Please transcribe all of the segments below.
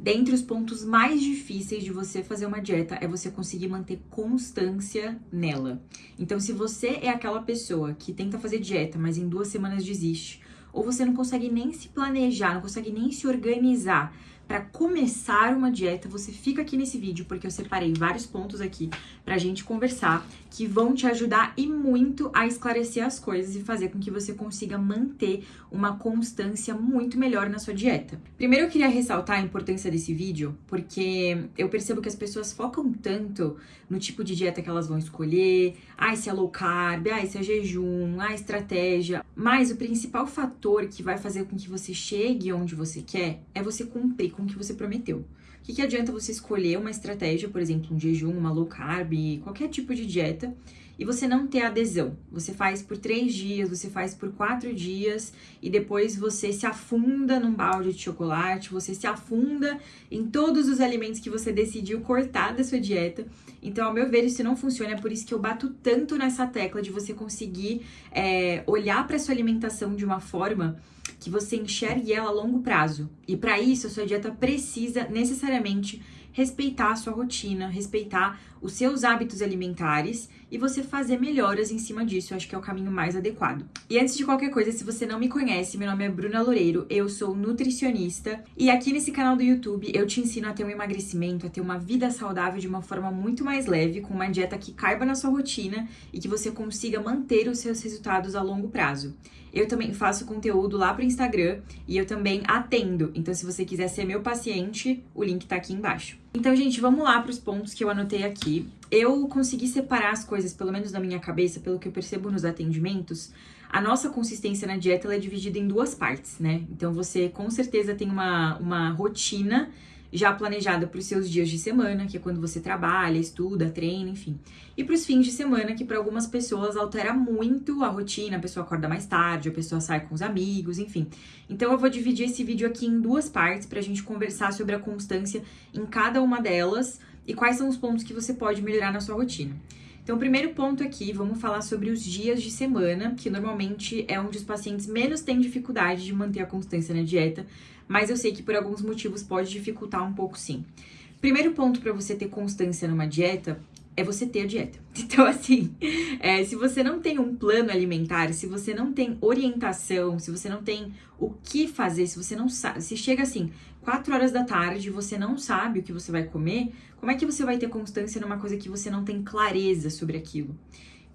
dentre os pontos mais difíceis de você fazer uma dieta é você conseguir manter constância nela. Então, se você é aquela pessoa que tenta fazer dieta, mas em 2 semanas desiste, ou você não consegue nem se planejar, não consegue nem se organizar para começar uma dieta, você fica aqui nesse vídeo, porque eu separei vários pontos aqui pra gente conversar, que vão te ajudar e muito a esclarecer as coisas e fazer com que você consiga manter uma constância muito melhor na sua dieta. Primeiro eu queria ressaltar a importância desse vídeo, porque eu percebo que as pessoas focam tanto no tipo de dieta que elas vão escolher, se é low carb, se é jejum, estratégia, mas o principal fator que vai fazer com que você chegue onde você quer é você cumprir com o que você prometeu. O que adianta você escolher uma estratégia, por exemplo, um jejum, uma low carb, qualquer tipo de dieta, e você não ter adesão? Você faz por 3 dias, você faz por 4 dias, e depois você se afunda num balde de chocolate, você se afunda em todos os alimentos que você decidiu cortar da sua dieta. Então, ao meu ver, isso não funciona, é por isso que eu bato tanto nessa tecla de você conseguir olhar para sua alimentação de uma forma que você enxergue ela a longo prazo. E para isso, a sua dieta precisa necessariamente respeitar a sua rotina, respeitar os seus hábitos alimentares e você fazer melhoras em cima disso. Eu acho que é o caminho mais adequado. E antes de qualquer coisa, se você não me conhece, meu nome é Bruna Loureiro, eu sou nutricionista e aqui nesse canal do YouTube eu te ensino a ter um emagrecimento, a ter uma vida saudável de uma forma muito mais leve, com uma dieta que caiba na sua rotina e que você consiga manter os seus resultados a longo prazo. Eu também faço conteúdo lá pro Instagram e eu também atendo. Então, se você quiser ser meu paciente, o link tá aqui embaixo. Então, gente, vamos lá pros pontos que eu anotei aqui. Eu consegui separar as coisas, pelo menos na minha cabeça, pelo que eu percebo nos atendimentos. A nossa consistência na dieta, ela é dividida em 2 partes, né? Então, você com certeza tem uma rotina já planejada para os seus dias de semana, que é quando você trabalha, estuda, treina, enfim. E para os fins de semana, que para algumas pessoas altera muito a rotina, a pessoa acorda mais tarde, a pessoa sai com os amigos, enfim. Então eu vou dividir esse vídeo aqui em 2 partes para a gente conversar sobre a constância em cada uma delas e quais são os pontos que você pode melhorar na sua rotina. Então, o primeiro ponto aqui, vamos falar sobre os dias de semana, que normalmente é onde os pacientes menos têm dificuldade de manter a constância na dieta, mas eu sei que por alguns motivos pode dificultar um pouco sim. Primeiro ponto para você ter constância numa dieta é você ter a dieta. Então, assim, se você não tem um plano alimentar, se você não tem orientação, se você não tem o que fazer, se você não sabe, se chega assim, 4 horas da tarde, você não sabe o que você vai comer, como é que você vai ter constância numa coisa que você não tem clareza sobre aquilo?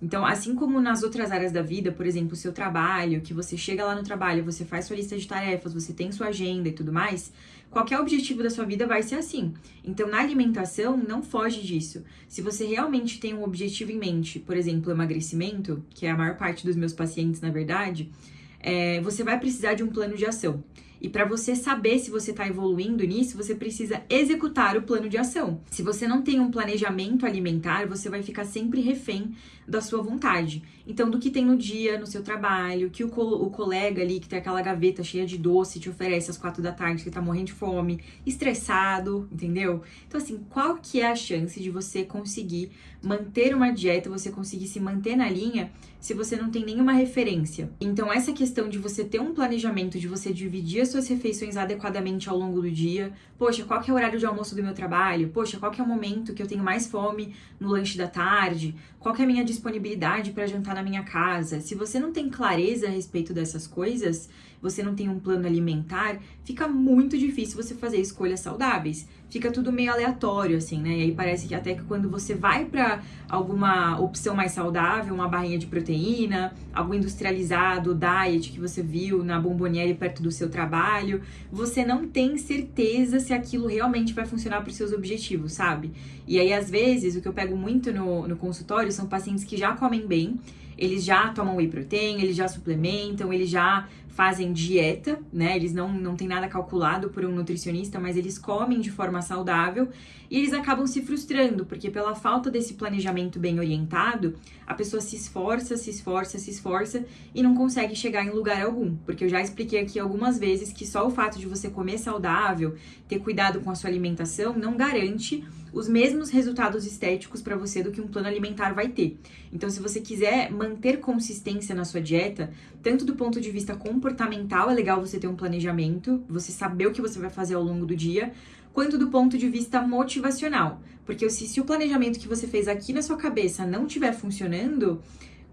Então, assim como nas outras áreas da vida, por exemplo, o seu trabalho, que você chega lá no trabalho, você faz sua lista de tarefas, você tem sua agenda e tudo mais, qualquer objetivo da sua vida vai ser assim. Então, na alimentação, não foge disso. Se você realmente tem um objetivo em mente, por exemplo, emagrecimento, que é a maior parte dos meus pacientes, na verdade, você vai precisar de um plano de ação. E para você saber se você está evoluindo nisso, você precisa executar o plano de ação. Se você não tem um planejamento alimentar, você vai ficar sempre refém da sua vontade. Então, do que tem no dia, no seu trabalho, que o colega ali que tem aquela gaveta cheia de doce te oferece às 4 da tarde, que tá morrendo de fome, estressado, entendeu? Então, assim, qual que é a chance de você conseguir manter uma dieta, você conseguir se manter na linha, se você não tem nenhuma referência? Então, essa questão de você ter um planejamento, de você dividir as suas refeições adequadamente ao longo do dia. Poxa, qual que é o horário de almoço do meu trabalho? Poxa, qual que é o momento que eu tenho mais fome no lanche da tarde? Qual que é a minha disponibilidade para jantar na minha casa? Se você não tem clareza a respeito dessas coisas, você não tem um plano alimentar, fica muito difícil você fazer escolhas saudáveis. Fica tudo meio aleatório, assim, né? E aí parece que até que quando você vai para alguma opção mais saudável, uma barrinha de proteína, algo industrializado, diet que você viu na Bomboniere perto do seu trabalho, você não tem certeza se aquilo realmente vai funcionar para os seus objetivos, sabe? E aí, às vezes, o que eu pego muito no consultório são pacientes que já comem bem, eles já tomam whey protein, eles já suplementam, eles já fazem dieta, né? Eles não tem nada calculado por um nutricionista, mas eles comem de forma saudável e eles acabam se frustrando, porque pela falta desse planejamento bem orientado, a pessoa se esforça e não consegue chegar em lugar algum. Porque eu já expliquei aqui algumas vezes que só o fato de você comer saudável, ter cuidado com a sua alimentação, não garante os mesmos resultados estéticos para você do que um plano alimentar vai ter. Então, se você quiser manter consistência na sua dieta, tanto do ponto de vista comportamental, é legal você ter um planejamento, você saber o que você vai fazer ao longo do dia, quanto do ponto de vista motivacional. Porque se o planejamento que você fez aqui na sua cabeça não estiver funcionando,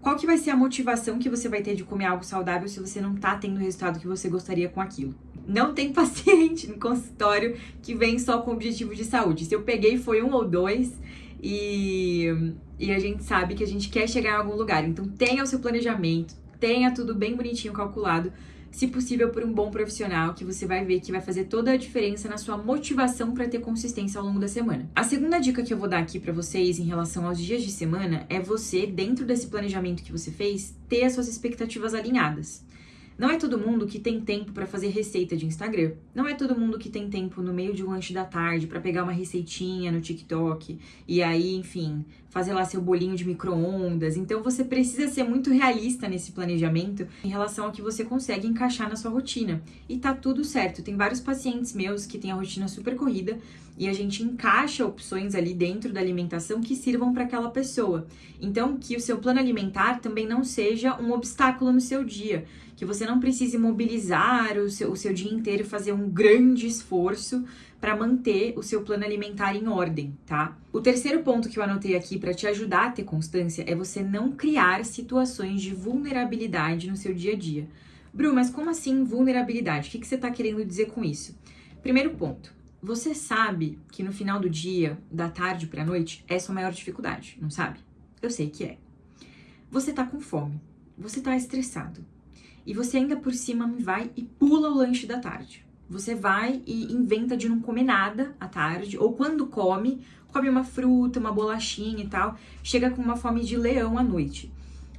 qual que vai ser a motivação que você vai ter de comer algo saudável se você não tá tendo o resultado que você gostaria com aquilo? Não tem paciente no consultório que vem só com objetivo de saúde. Se eu peguei foi 1 ou 2 e a gente sabe que a gente quer chegar em algum lugar. Então tenha o seu planejamento, tenha tudo bem bonitinho calculado, se possível por um bom profissional, que você vai ver que vai fazer toda a diferença na sua motivação para ter consistência ao longo da semana. A segunda dica que eu vou dar aqui para vocês em relação aos dias de semana é você, dentro desse planejamento que você fez, ter as suas expectativas alinhadas. Não é todo mundo que tem tempo para fazer receita de Instagram. Não é todo mundo que tem tempo no meio de um lanche da tarde para pegar uma receitinha no TikTok e aí, enfim, fazer lá seu bolinho de micro-ondas. Então você precisa ser muito realista nesse planejamento em relação ao que você consegue encaixar na sua rotina. E tá tudo certo. Tem vários pacientes meus que têm a rotina super corrida e a gente encaixa opções ali dentro da alimentação que sirvam para aquela pessoa. Então, que o seu plano alimentar também não seja um obstáculo no seu dia, que você não precise mobilizar o seu dia inteiro e fazer um grande esforço para manter o seu plano alimentar em ordem, tá? O terceiro ponto que eu anotei aqui para te ajudar a ter constância é você não criar situações de vulnerabilidade no seu dia a dia. Bru, mas como assim vulnerabilidade? O que você está querendo dizer com isso? Primeiro ponto, você sabe que no final do dia, da tarde para a noite, é sua maior dificuldade, não sabe? Eu sei que é. Você tá com fome, você tá estressado. E você ainda por cima vai e pula o lanche da tarde. Você vai e inventa de não comer nada à tarde, ou quando come uma fruta, uma bolachinha e tal, chega com uma fome de leão à noite.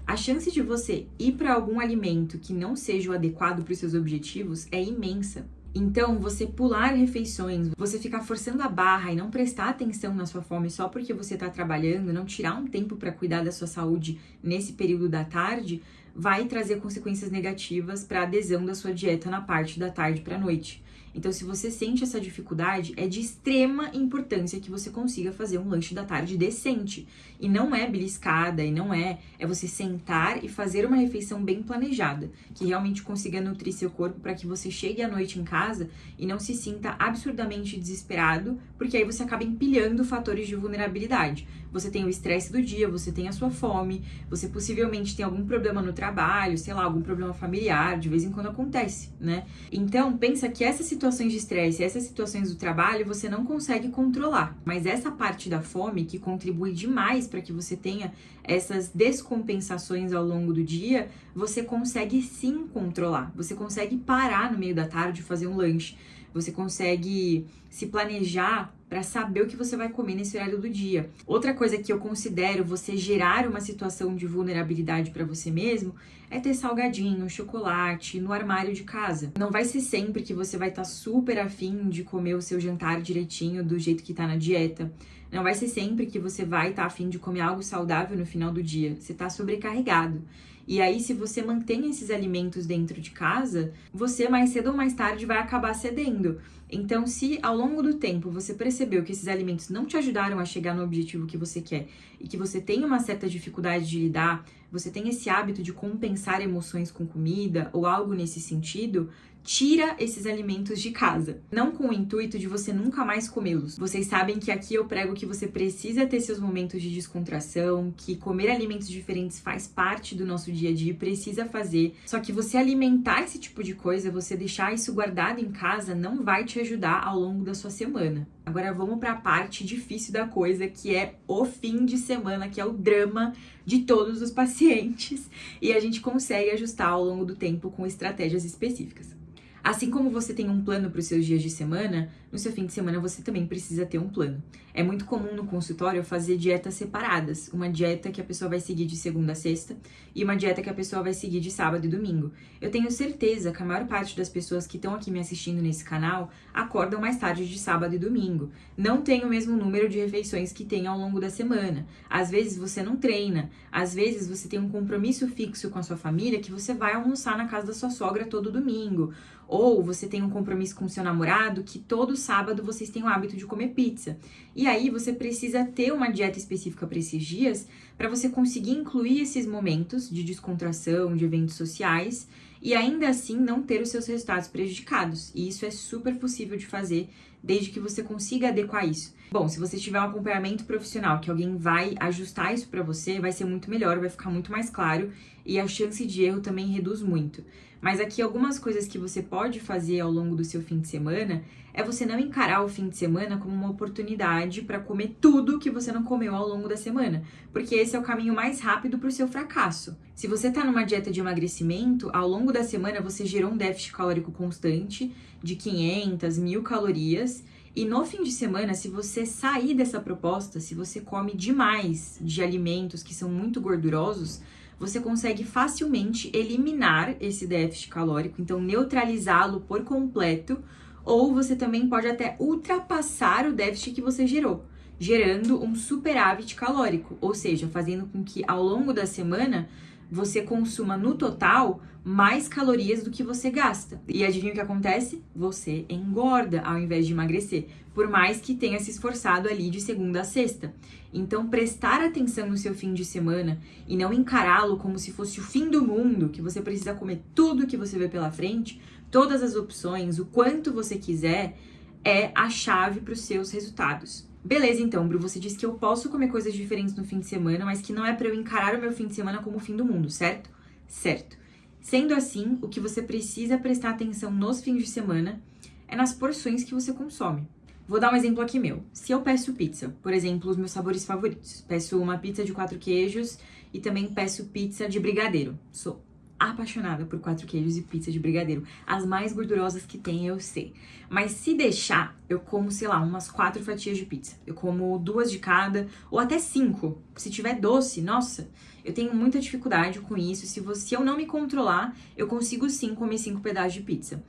A chance de você ir para algum alimento que não seja o adequado para os seus objetivos é imensa. Então, você pular refeições, você ficar forçando a barra e não prestar atenção na sua fome só porque você está trabalhando, não tirar um tempo para cuidar da sua saúde nesse período da tarde, vai trazer consequências negativas para a adesão da sua dieta na parte da tarde para a noite. Então, se você sente essa dificuldade, é de extrema importância que você consiga fazer um lanche da tarde decente. E não é beliscada, e não é você sentar e fazer uma refeição bem planejada, que realmente consiga nutrir seu corpo para que você chegue à noite em casa e não se sinta absurdamente desesperado, porque aí você acaba empilhando fatores de vulnerabilidade. Você tem o estresse do dia, você tem a sua fome, você possivelmente tem algum problema no trabalho, sei lá, algum problema familiar, de vez em quando acontece, né? Então, pensa que essas situações de estresse, essas situações do trabalho, você não consegue controlar. Mas essa parte da fome, que contribui demais para que você tenha essas descompensações ao longo do dia, você consegue sim controlar. Você consegue parar no meio da tarde e fazer um lanche. Você consegue se planejar para saber o que você vai comer nesse horário do dia. Outra coisa que eu considero você gerar uma situação de vulnerabilidade para você mesmo é ter salgadinho, chocolate no armário de casa. Não vai ser sempre que você vai estar super afim de comer o seu jantar direitinho do jeito que tá na dieta. Não vai ser sempre que você vai estar afim de comer algo saudável no final do dia. Você tá sobrecarregado. E aí, se você mantém esses alimentos dentro de casa, você mais cedo ou mais tarde vai acabar cedendo. Então, se ao longo do tempo você percebeu que esses alimentos não te ajudaram a chegar no objetivo que você quer e que você tem uma certa dificuldade de lidar, você tem esse hábito de compensar emoções com comida ou algo nesse sentido, tira esses alimentos de casa. Não com o intuito de você nunca mais comê-los. Vocês sabem que aqui eu prego que você precisa ter seus momentos de descontração, que comer alimentos diferentes faz parte do nosso dia a dia e precisa fazer. Só que você alimentar esse tipo de coisa, você deixar isso guardado em casa, não vai te ajudar ao longo da sua semana. Agora vamos para a parte difícil da coisa, que é o fim de semana, que é o drama de todos os pacientes. E a gente consegue ajustar ao longo do tempo com estratégias específicas. Assim como você tem um plano para os seus dias de semana, no seu fim de semana você também precisa ter um plano. É muito comum no consultório fazer dietas separadas. Uma dieta que a pessoa vai seguir de segunda a sexta e uma dieta que a pessoa vai seguir de sábado e domingo. Eu tenho certeza que a maior parte das pessoas que estão aqui me assistindo nesse canal acordam mais tarde de sábado e domingo. Não tem o mesmo número de refeições que tem ao longo da semana. Às vezes você não treina, às vezes você tem um compromisso fixo com a sua família que você vai almoçar na casa da sua sogra todo domingo. Ou você tem um compromisso com o seu namorado que todo sábado vocês têm o hábito de comer pizza. E aí você precisa ter uma dieta específica para esses dias para você conseguir incluir esses momentos de descontração, de eventos sociais e ainda assim não ter os seus resultados prejudicados. E isso é super possível de fazer, desde que você consiga adequar isso. Bom, se você tiver um acompanhamento profissional, que alguém vai ajustar isso pra você, vai ser muito melhor, vai ficar muito mais claro e a chance de erro também reduz muito. Mas aqui algumas coisas que você pode fazer ao longo do seu fim de semana é você não encarar o fim de semana como uma oportunidade para comer tudo que você não comeu ao longo da semana, porque esse é o caminho mais rápido para o seu fracasso. Se você está numa dieta de emagrecimento, ao longo da semana você gerou um déficit calórico constante de 500, 1000 calorias, e no fim de semana, se você sair dessa proposta, se você come demais de alimentos que são muito gordurosos, você consegue facilmente eliminar esse déficit calórico, então neutralizá-lo por completo, ou você também pode até ultrapassar o déficit que você gerou, gerando um superávit calórico, ou seja, fazendo com que ao longo da semana você consuma no total mais calorias do que você gasta. E adivinha o que acontece? Você engorda ao invés de emagrecer, por mais que tenha se esforçado ali de segunda a sexta. Então, prestar atenção no seu fim de semana e não encará-lo como se fosse o fim do mundo, que você precisa comer tudo que você vê pela frente, todas as opções, o quanto você quiser, é a chave para os seus resultados. Beleza, então, Bru, você disse que eu posso comer coisas diferentes no fim de semana, mas que não é para eu encarar o meu fim de semana como o fim do mundo, certo? Certo. Sendo assim, o que você precisa prestar atenção nos fins de semana é nas porções que você consome. Vou dar um exemplo aqui meu. Se eu peço pizza, por exemplo, os meus sabores favoritos. Peço uma pizza de 4 queijos e também peço pizza de brigadeiro. Sou apaixonada por 4 queijos e pizza de brigadeiro. As mais gordurosas que tem, eu sei. Mas se deixar, eu como, sei lá, umas 4 fatias de pizza. Eu como 2 de cada, ou até 5. Se tiver doce, nossa, eu tenho muita dificuldade com isso. Se eu não me controlar, eu consigo sim comer 5 pedaços de pizza.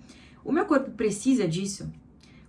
O meu corpo precisa disso?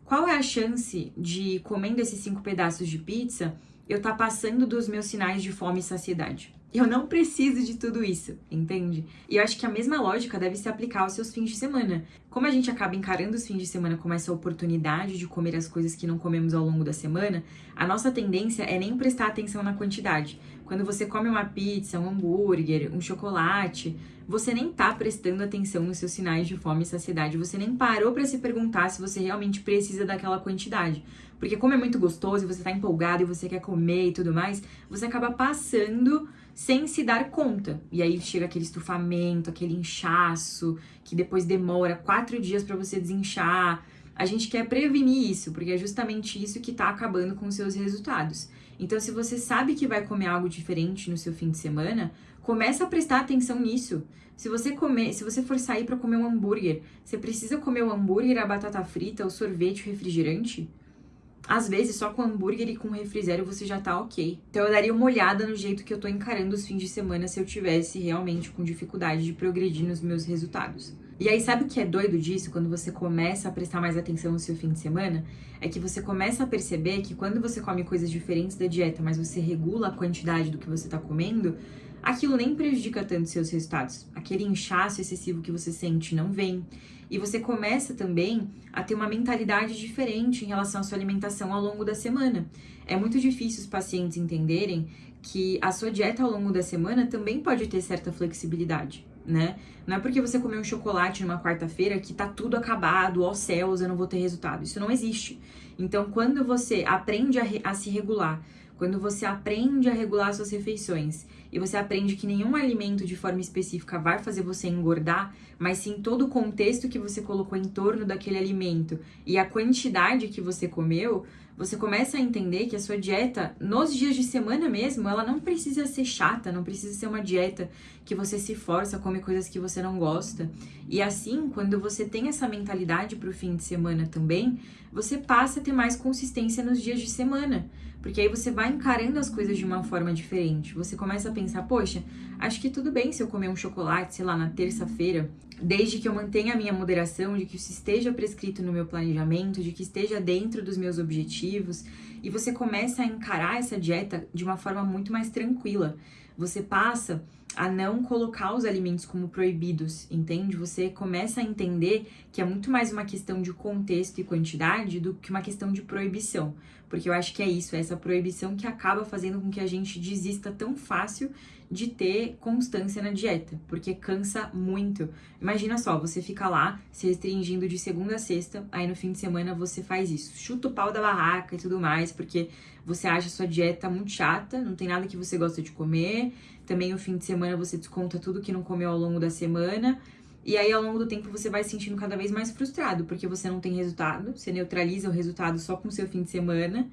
Qual é a chance de, comendo esses 5 pedaços de pizza, eu tá passando dos meus sinais de fome e saciedade? Eu não preciso de tudo isso, entende? E eu acho que a mesma lógica deve se aplicar aos seus fins de semana. Como a gente acaba encarando os fins de semana como essa oportunidade de comer as coisas que não comemos ao longo da semana, a nossa tendência é nem prestar atenção na quantidade. Quando você come uma pizza, um hambúrguer, um chocolate, você nem tá prestando atenção nos seus sinais de fome e saciedade. Você nem parou pra se perguntar se você realmente precisa daquela quantidade. Porque como é muito gostoso e você tá empolgado e você quer comer e tudo mais, você acaba passando sem se dar conta. E aí chega aquele estufamento, aquele inchaço, que depois demora 4 dias pra você desinchar. A gente quer prevenir isso, porque é justamente isso que tá acabando com os seus resultados. Então, se você sabe que vai comer algo diferente no seu fim de semana, começa a prestar atenção nisso. Se você for sair para comer um hambúrguer, você precisa comer o hambúrguer, a batata frita, o sorvete, o refrigerante? Às vezes, só com hambúrguer e com refrigerante você já tá ok. Então, eu daria uma olhada no jeito que eu tô encarando os fins de semana se eu tivesse realmente com dificuldade de progredir nos meus resultados. E aí, sabe o que é doido disso? Quando você começa a prestar mais atenção no seu fim de semana, é que você começa a perceber que quando você come coisas diferentes da dieta, mas você regula a quantidade do que você tá comendo, aquilo nem prejudica tanto seus resultados. Aquele inchaço excessivo que você sente não vem. E você começa também a ter uma mentalidade diferente em relação à sua alimentação ao longo da semana. É muito difícil os pacientes entenderem que a sua dieta ao longo da semana também pode ter certa flexibilidade, né? Não é porque você comeu um chocolate numa quarta-feira que tá tudo acabado, ó céus, eu não vou ter resultado. Isso não existe. Então, quando você aprende a se regular, quando você aprende a regular suas refeições e você aprende que nenhum alimento de forma específica vai fazer você engordar, mas sim todo o contexto que você colocou em torno daquele alimento e a quantidade que você comeu, você começa a entender que a sua dieta, nos dias de semana mesmo, ela não precisa ser chata, não precisa ser uma dieta que você se força a comer coisas que você não gosta. E assim, quando você tem essa mentalidade pro fim de semana também, você passa a ter mais consistência nos dias de semana. Porque aí você vai encarando as coisas de uma forma diferente. Você começa a pensar, poxa, acho que tudo bem se eu comer um chocolate, sei lá, na terça-feira, desde que eu mantenha a minha moderação, de que isso esteja prescrito no meu planejamento, de que esteja dentro dos meus objetivos. E você começa a encarar essa dieta de uma forma muito mais tranquila. Você passa a não colocar os alimentos como proibidos, entende? Você começa a entender que é muito mais uma questão de contexto e quantidade do que uma questão de proibição. Porque eu acho que é isso, é essa proibição que acaba fazendo com que a gente desista tão fácil de ter constância na dieta, porque cansa muito. Imagina só, você fica lá se restringindo de segunda a sexta, aí no fim de semana você faz isso, chuta o pau da barraca e tudo mais, porque você acha a sua dieta muito chata, não tem nada que você gosta de comer. Também no fim de semana você desconta tudo que não comeu ao longo da semana. E aí, ao longo do tempo, você vai se sentindo cada vez mais frustrado, porque você não tem resultado, você neutraliza o resultado só com o seu fim de semana.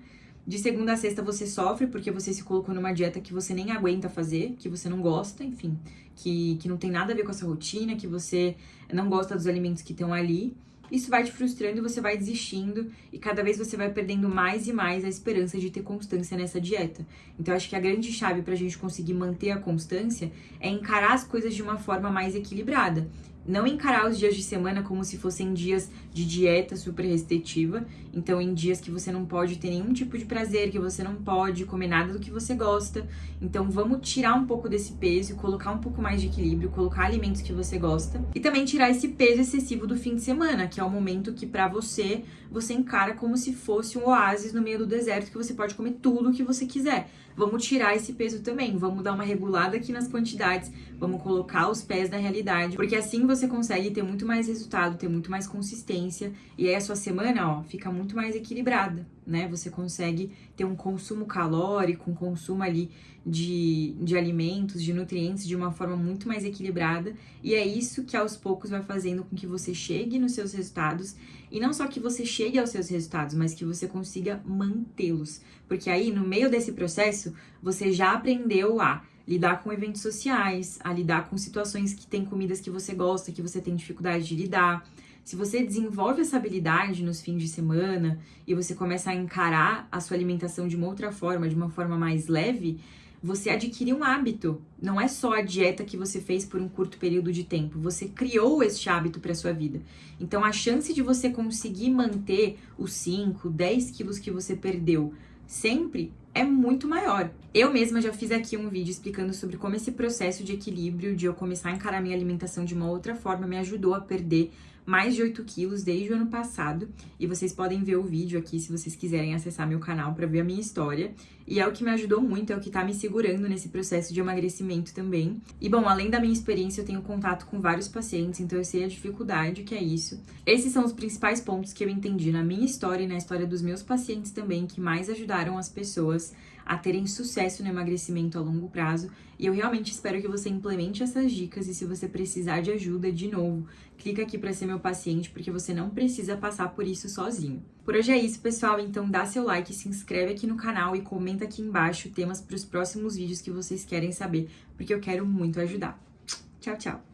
De segunda a sexta você sofre porque você se colocou numa dieta que você nem aguenta fazer, que você não gosta, enfim, que não tem nada a ver com a sua rotina, que você não gosta dos alimentos que estão ali. Isso vai te frustrando e você vai desistindo e cada vez você vai perdendo mais e mais a esperança de ter constância nessa dieta. Então, eu acho que a grande chave pra gente conseguir manter a constância é encarar as coisas de uma forma mais equilibrada. Não encarar os dias de semana como se fossem dias de dieta super restritiva. Então, em dias que você não pode ter nenhum tipo de prazer, que você não pode comer nada do que você gosta. Então, vamos tirar um pouco desse peso e colocar um pouco mais de equilíbrio, colocar alimentos que você gosta. E também tirar esse peso excessivo do fim de semana, que é o momento que pra você encara como se fosse um oásis no meio do deserto, que você pode comer tudo o que você quiser. Vamos tirar esse peso também, vamos dar uma regulada aqui nas quantidades, vamos colocar os pés na realidade, porque assim você consegue ter muito mais resultado, ter muito mais consistência, e aí a sua semana, ó, fica muito mais equilibrada, né? Você consegue ter um consumo calórico, um consumo ali de alimentos, de nutrientes de uma forma muito mais equilibrada, e é isso que aos poucos vai fazendo com que você chegue nos seus resultados, e não só que você chegue aos seus resultados, mas que você consiga mantê-los, porque aí no meio desse processo você já aprendeu a lidar com eventos sociais, a lidar com situações que tem comidas que você gosta, que você tem dificuldade de lidar. Se você desenvolve essa habilidade nos fins de semana e você começa a encarar a sua alimentação de uma outra forma, de uma forma mais leve, você adquire um hábito. Não é só a dieta que você fez por um curto período de tempo, você criou esse hábito para sua vida. Então a chance de você conseguir manter os 5, 10 quilos que você perdeu sempre é muito maior. Eu mesma já fiz aqui um vídeo explicando sobre como esse processo de equilíbrio, de eu começar a encarar minha alimentação de uma outra forma, me ajudou a perder mais de 8 quilos desde o ano passado. E vocês podem ver o vídeo aqui se vocês quiserem acessar meu canal para ver a minha história. E é o que me ajudou muito, é o que tá me segurando nesse processo de emagrecimento também. E bom, além da minha experiência, eu tenho contato com vários pacientes, então eu sei a dificuldade que é isso. Esses são os principais pontos que eu entendi na minha história e na história dos meus pacientes também, que mais ajudaram as pessoas a terem sucesso no emagrecimento a longo prazo. E eu realmente espero que você implemente essas dicas, e se você precisar de ajuda, de novo, clica aqui para ser meu paciente, porque você não precisa passar por isso sozinho. Por hoje é isso, pessoal, então dá seu like, se inscreve aqui no canal e comenta aqui embaixo temas para os próximos vídeos que vocês querem saber, porque eu quero muito ajudar. Tchau, tchau!